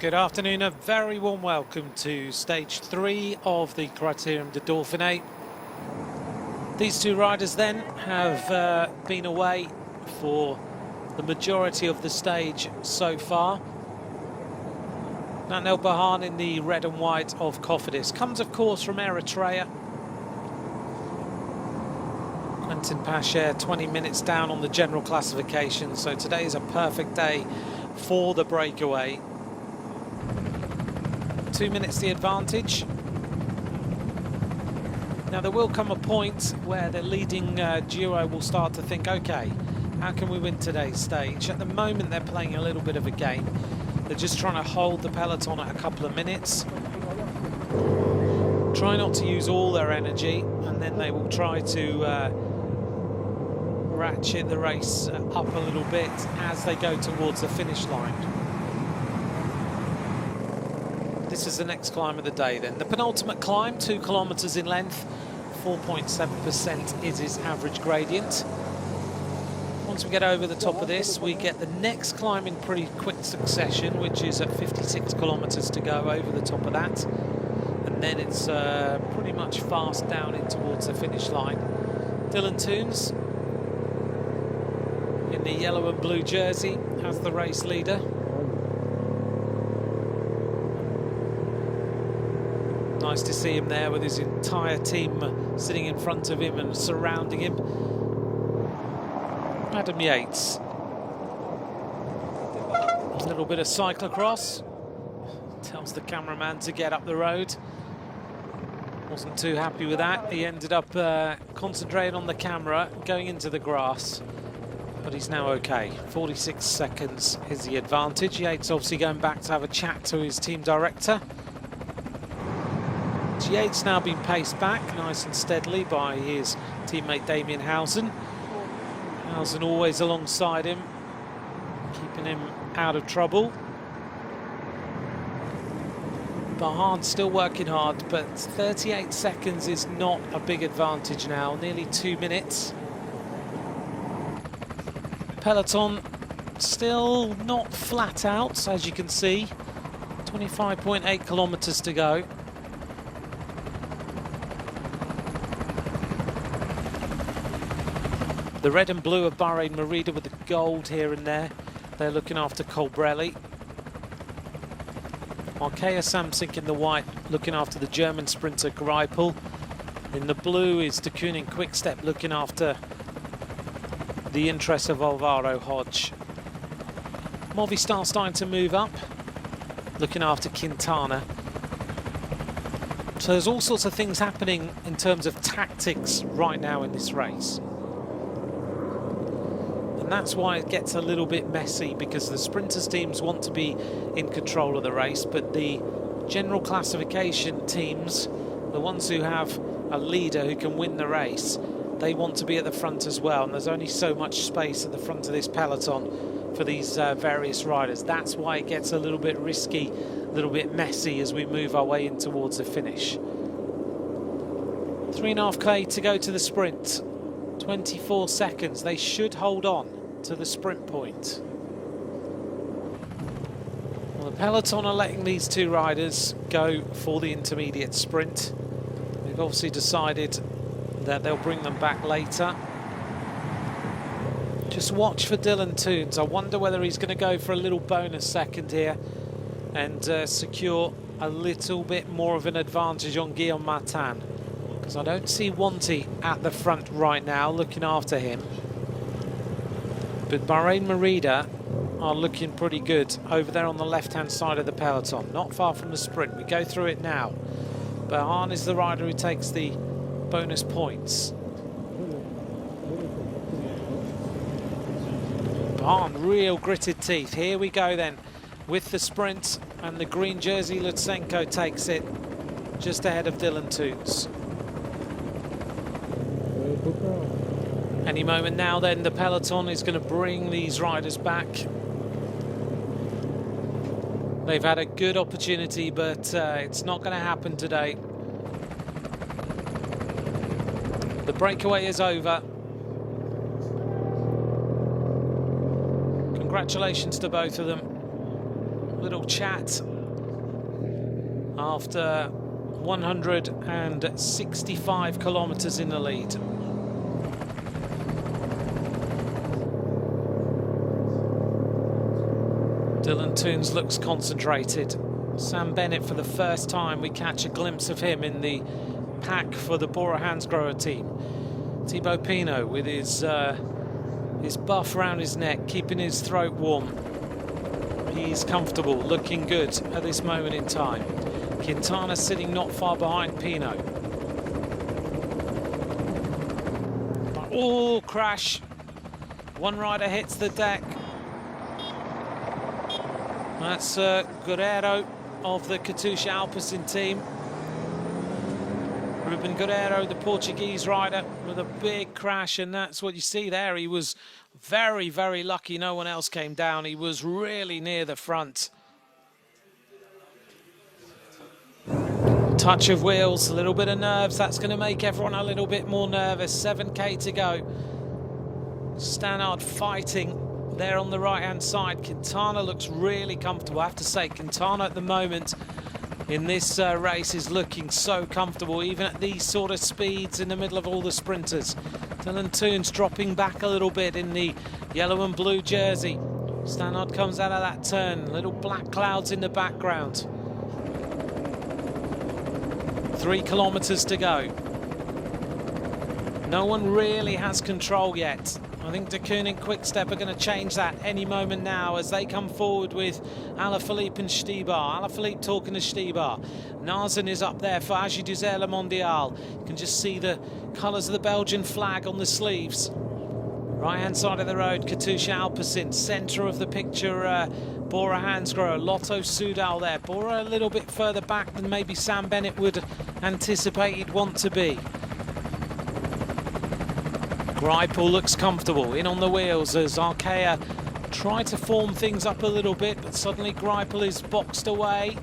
Good afternoon, a very warm welcome to stage 3 of the Critérium du Dauphiné. These two riders then have been away for the majority of the stage so far. Nanel Bahan in the red and white of Cofidis comes of course from Eritrea. Quentin Pacher 20 minutes down on the general classification, so today is a perfect day for the breakaway. 2 minutes the advantage. Now there will come a point where the leading duo will start to think, okay, how can we win today's stage? At the moment they're playing a little bit of a game. They're just trying to hold the peloton at a couple of minutes. Try not to use all their energy, and then they will try to ratchet the race up a little bit as they go towards the finish line. This is the next climb of the day then. The penultimate climb, 2 kilometers in length, 4.7% is his average gradient. Once we get over the top of this, we get the next climb in pretty quick succession, which is at 56 kilometers to go over the top of that. And then it's pretty much fast down in towards the finish line. Dylan Teuns in the yellow and blue jersey as the race leader. Nice to see him there with his entire team sitting in front of him and surrounding him. Adam Yates. A little bit of cyclo-cross. Tells the cameraman to get up the road. Wasn't too happy with that. He ended up concentrating on the camera, going into the grass. But he's now okay. 46 seconds is the advantage. Yates obviously going back to have a chat to his team director. Yates now being paced back nice and steadily by his teammate Damien Housen. Housen always alongside him, keeping him out of trouble. Bahan still working hard, but 38 seconds is not a big advantage now, nearly 2 minutes. Peloton still not flat out, as you can see. 25.8 kilometers to go. The red and blue of Bahrain Merida with the gold here and there. They're looking after Colbrelli. Arkea Samsic in the white, looking after the German sprinter Greipel. In the blue is De Kooning Quickstep, looking after the interests of Alvaro Hodge. Movistar starting to move up, looking after Quintana. So there's all sorts of things happening in terms of tactics right now in this race. And that's why it gets a little bit messy, because the sprinters teams want to be in control of the race, but the general classification teams, the ones who have a leader who can win the race, they want to be at the front as well. And there's only so much space at the front of this peloton for these various riders. That's why it gets a little bit risky, a little bit messy as we move our way in towards the finish. 3.5k to go to the sprint. 24 seconds. They should hold on to the sprint point. Well, the peloton are letting these two riders go for the intermediate sprint. They've obviously decided that they'll bring them back later. Just watch for Dylan Teuns. I wonder whether he's going to go for a little bonus second here and secure a little bit more of an advantage on Guillaume Martin. Because I don't see Wanty at the front right now looking after him. But Bahrain Merida are looking pretty good over there on the left-hand side of the peloton, not far from the sprint. We go through it now. Bahan is the rider who takes the bonus points. Bahan, real gritted teeth. Here we go then with the sprint, and the green jersey Lutsenko takes it just ahead of Dylan Teuns. Any moment now then the peloton is going to bring these riders back. They've had a good opportunity, but it's not going to happen today. The breakaway is over. Congratulations to both of them. Little chat after 165 kilometres in the lead. Dylan Teuns looks concentrated. Sam Bennett, for the first time, we catch a glimpse of him in the pack for the Bora Hansgrohe team. Thibaut Pinot with his buff around his neck, keeping his throat warm. He's comfortable, looking good at this moment in time. Quintana sitting not far behind Pinot. Oh, crash. One rider hits the deck. That's Guerreiro of the Katusha Alpecin team. Ruben Guerreiro, the Portuguese rider, with a big crash, and that's what you see there. He was very, very lucky no one else came down. He was really near the front. Touch of wheels, a little bit of nerves. That's going to make everyone a little bit more nervous. 7K to go. Stannard fighting there on the right-hand side. Quintana looks really comfortable. I have to say, Quintana at the moment in this race is looking so comfortable, even at these sort of speeds in the middle of all the sprinters. Dylan Teuns dropping back a little bit in the yellow and blue jersey. Stannard comes out of that turn. Little black clouds in the background. 3 kilometres to go. No one really has control yet. I think De Koning and Quick-Step are going to change that any moment now as they come forward with Alaphilippe and Stibar. Alaphilippe talking to Stibar. Nazen is up there for Agi Désert Le Mondial. You can just see the colours of the Belgian flag on the sleeves. Right-hand side of the road, Katusha Alpecin. Centre of the picture, Bora Hansgrohe. Lotto Soudal there. Bora a little bit further back than maybe Sam Bennett would anticipate he'd want to be. Greipel looks comfortable, in on the wheels as Arkea try to form things up a little bit, but suddenly Greipel is boxed away.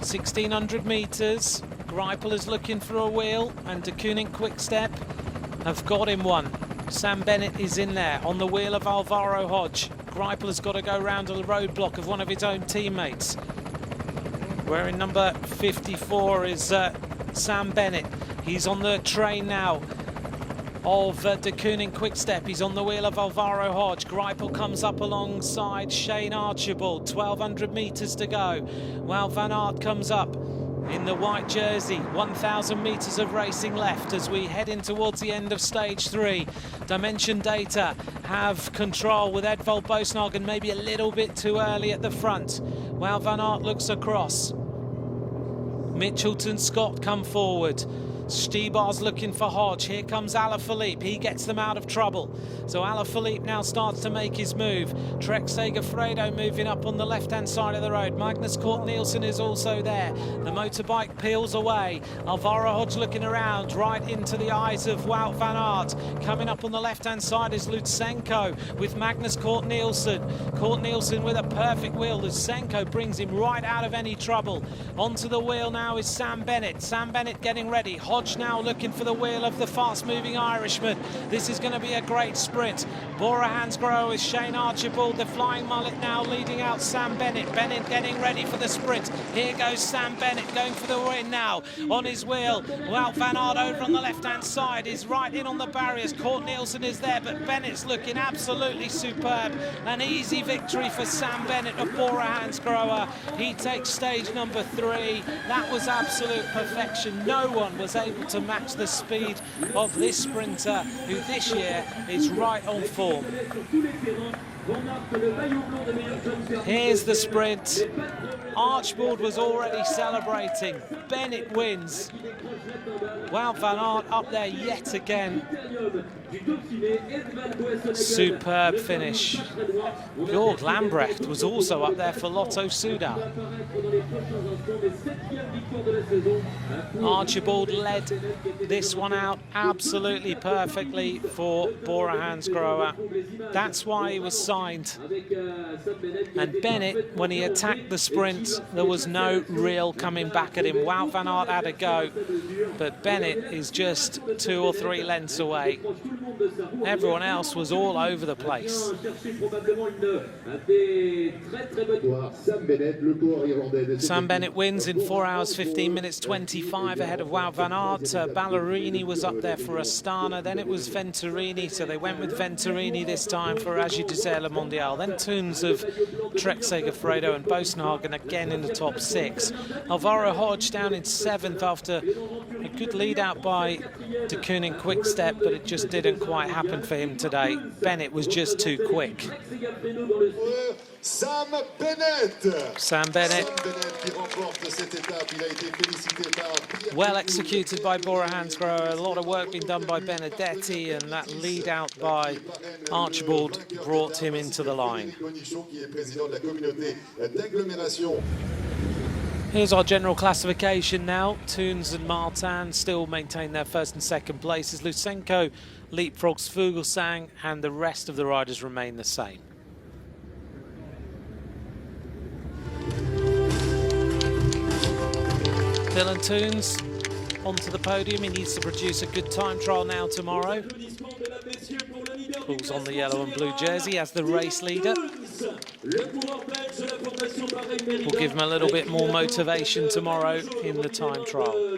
1,600 metres, Greipel is looking for a wheel, and De Koning Quick-Step have got him one. Sam Bennett is in there on the wheel of Alvaro Hodge. Greipel has got to go round a roadblock of one of his own teammates. Wearing number 54 is Sam Bennett. He's on the train now of De Koning Quick-Step. He's on the wheel of Alvaro Hodge. Greipel comes up alongside Shane Archibald. 1,200 metres to go. Wout van Aert comes up in the white jersey. 1,000 metres of racing left as we head in towards the end of stage 3. Dimension Data have control with Edvald Boasson maybe a little bit too early at the front. Wout van Aert looks across. Mitchelton Scott come forward. Stibar's looking for Hodge. Here comes Alaphilippe. He gets them out of trouble. So Alaphilippe now starts to make his move. Trek Segafredo moving up on the left-hand side of the road. Magnus Cort Nielsen is also there. The motorbike peels away. Alvaro Hodge looking around, right into the eyes of Wout van Aert. Coming up on the left-hand side is Lutsenko with Magnus Cort Nielsen. Cort Nielsen with a perfect wheel. Lutsenko brings him right out of any trouble. Onto the wheel now is Sam Bennett. Sam Bennett getting ready. Hodge now looking for the wheel of the fast-moving Irishman. This is going to be a great sprint. Bora Hansgrohe with Shane Archibald, the flying mullet now leading out Sam Bennett. Bennett getting ready for the sprint. Here goes Sam Bennett going for the win now. On his wheel, Wout van Aert over on the left-hand side is right in on the barriers. Cort Nielsen is there, but Bennett's looking absolutely superb. An easy victory for Sam Bennett of Bora Hansgrohe. He takes stage number 3. That was absolute perfection. No one was able to match the speed of this sprinter, who this year is right on form. Here's the sprint. Archibald was already celebrating. Bennett wins. Wout van Aert up there yet again. Superb finish. Jorg Lambrecht was also up there for Lotto Soudal. Archibald led this one out absolutely perfectly for Bora Hansgrohe. That's why he was signed. And Bennett, when he attacked the sprint, there was no real coming back at him. Wout van Aert had a go, but Bennett is just 2 or 3 lengths away. Everyone else was all over the place. Sam Bennett wins in 4 hours 15 minutes 25 ahead of Wout van Aert. Ballerini was up there for Astana, then it was Venturini, so they went with Venturini this time for Agi Dessert Mondial. Then Teuns of Trek Segafredo and Bosenhagen again in the top 6. Alvaro Hodge down in 7th after a good lead out by De Kooning Quick-Step, but it just didn't quite happen for him today. Bennett was just too quick. Sam Bennett. Sam Bennett. Well executed by Bora Hansgrohe. A lot of work being done by Benedetti, and that lead out by Archibald brought him into the line. Here's our general classification now. Teuns and Martin still maintain their first and second places. Lusenko leapfrogs Fuglsang, and the rest of the riders remain the same. Dylan Teuns onto the podium. He needs to produce a good time trial now tomorrow. Pulls on the yellow and blue jersey as the race leader. Will give him a little bit more motivation tomorrow in the time trial.